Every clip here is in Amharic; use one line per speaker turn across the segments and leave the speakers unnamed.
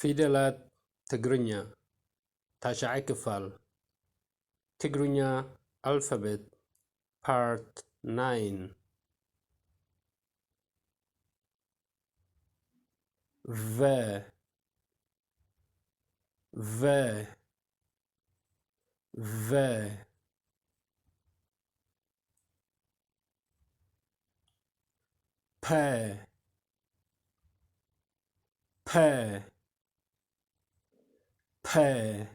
ፊደላት ትግርኛ ታሽዓይ ክፋል Tigrinya Alphabet Part 9 V V V P P P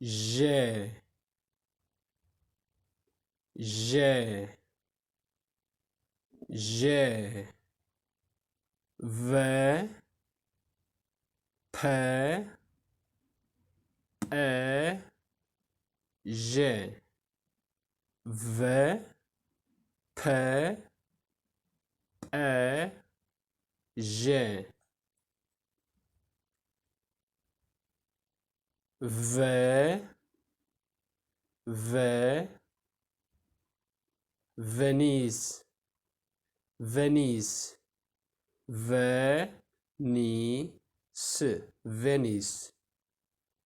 J V P J V P J V V Venice Venice Venice Venice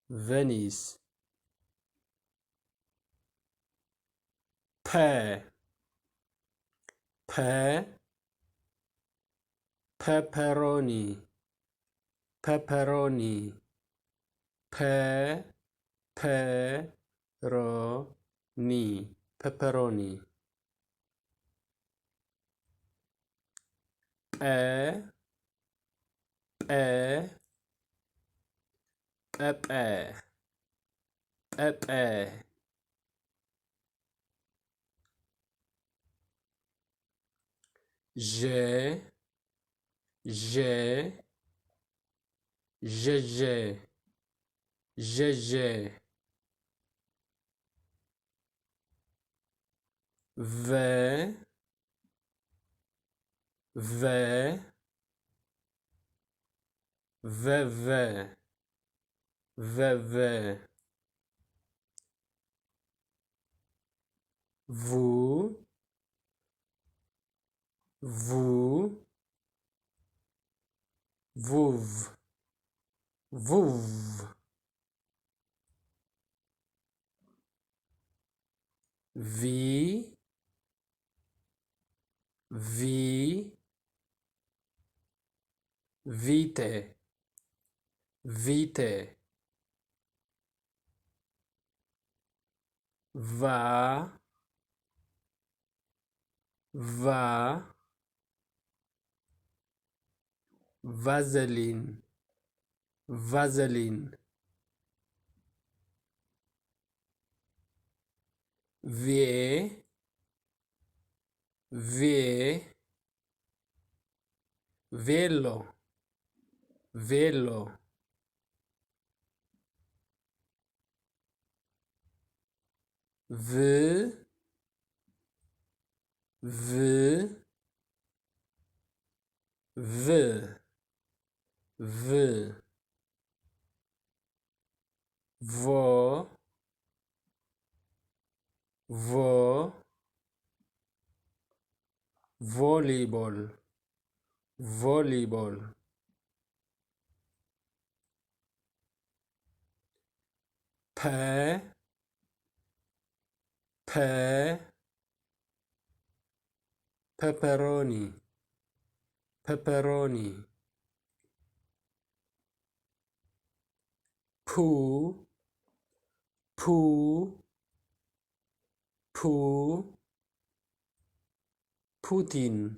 Venice P P Pepperoni Pepperoni Pepperoni Pepperoni J V Vite Va Vaseline Velo Volleyball Pepperoni Pooh Putin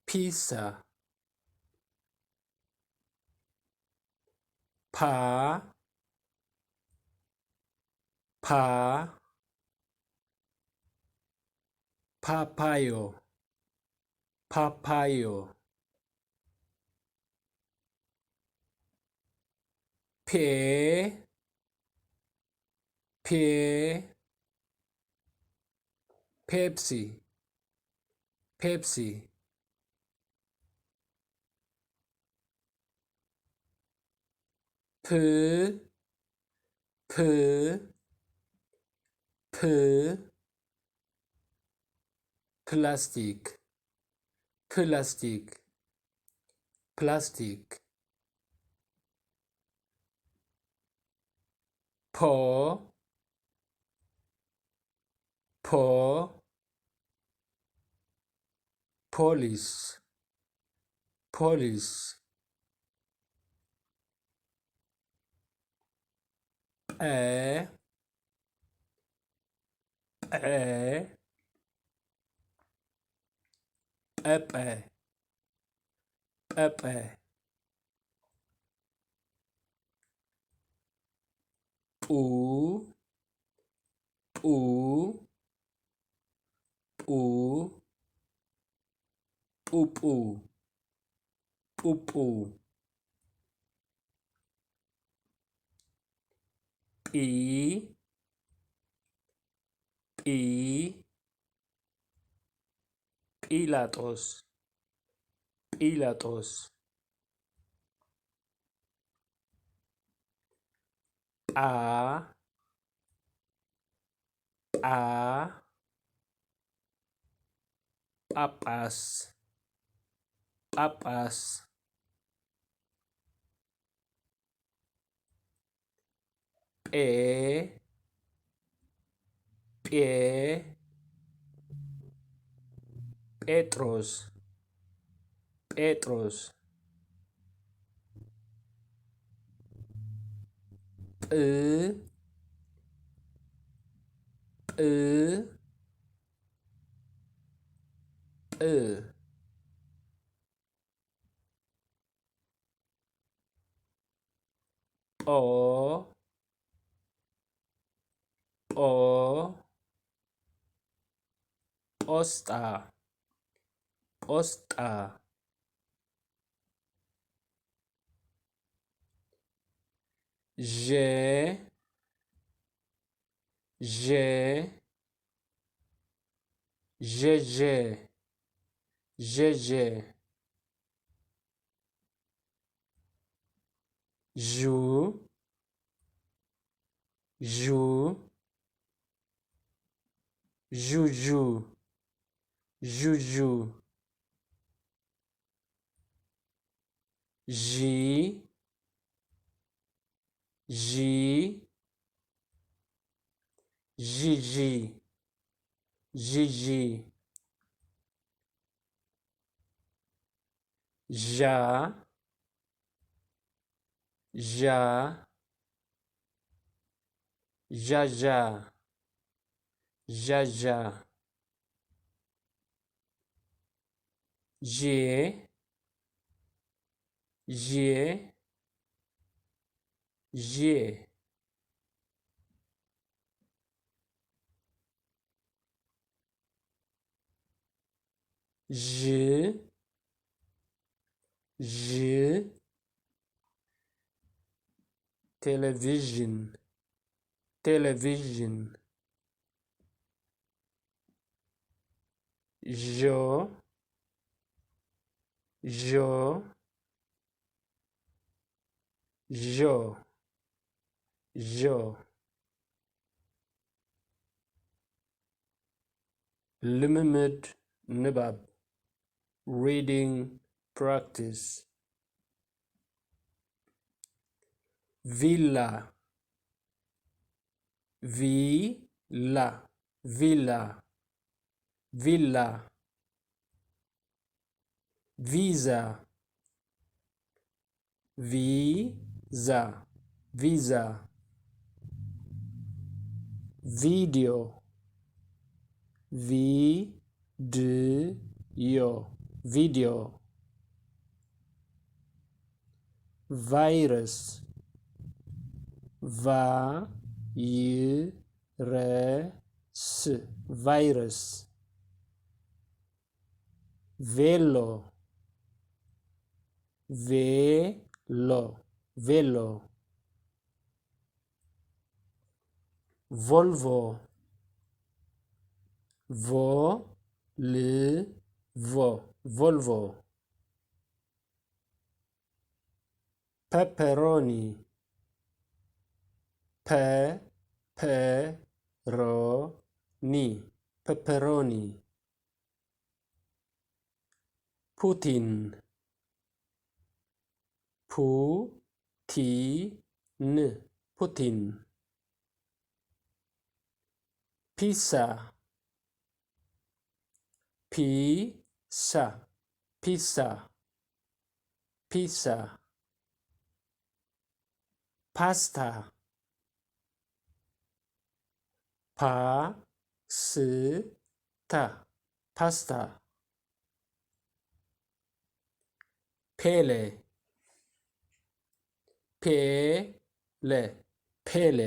Pizza Papayo ፓፓዮ ፔ ፔፕሲ ፔፕሲ ፕ ፕ ፕ ፕላስቲክ ፕላስቲክ ፕላስቲክ ፖ ፖ ፖሊስ ፖሊስ ጰ ጰ ጰ ጱ ጱ ጱ ፑፑ ፑፑ ጲ ጲ ጲላጦስ ጲላጦስ ጳ ጳ ጳጳስ ጳጳስ ጴ ጴ ጴጥሮስ ጴጥሮስ ጵ ጵ ጵ ጶ ጶ ጶስጣ ጶስጣ ዠ ዠ ዠዠ ዠዠ ዡ ዡ ዡዡ ዡዡ ዢ ዢ ዢዢ ዢዢ ዣ ዣ ዣዣ ዣዣ ዤ ዤ ዤ ዥ ዥ ቴሌቪዥን ቴሌቪዥን ዦ ዦ ዦ ዦ ልምምድ ንባብ reading practice ቪላ ቪላ ቪላ ቪላ ቪዛ ቪዛ ቪዛ ቪዲዮ ቪድዮ ቪዲዮ ቫይረስ ቫይረስ ቫይረስ ቬሎ ቬሎ ቬሎ ቮልቮ ቮልቮ ቮልቮ ፐፐሮኒ ፐፐሮኒ ፐፐሮኒ ፑቲን ፑቲን ፑቲን ፒሳ ፒሳ ፒሳ ፒሳ ፓስታ ፓስታ ፓስታ ፔሌ ፔሌ ፔሌ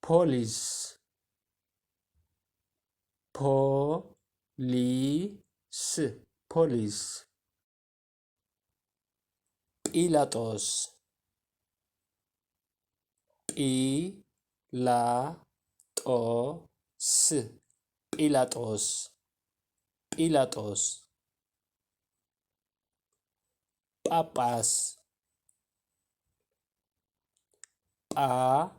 ፖሊስ ፖሊስ ፖሊስ ጲላጦስ ጲላጦስ ጲላጦስ ጲላጦስ ጳጳስ ጳጳስ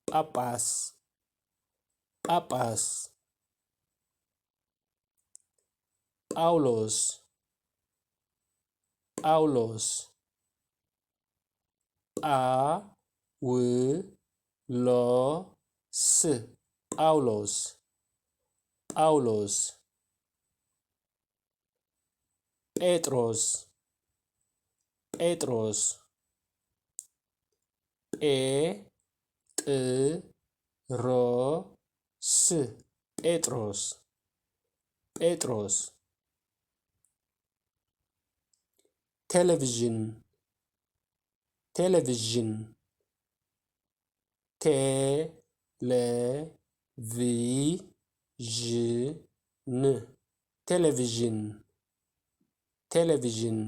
ጳጳስ ጳጳስ ጳውሎስ ጳውሎስ ጳውሎስ ጳውሎስ ጳውሎስ ጴጥሮስ ጴጥሮስ ጴጥሮስ ጴጥሮስ ጴጥሮስ ቴሌቪዥን ቴሌቪዥን ቴሌቪዥን ቴሌቪዥን ቴሌቪዥን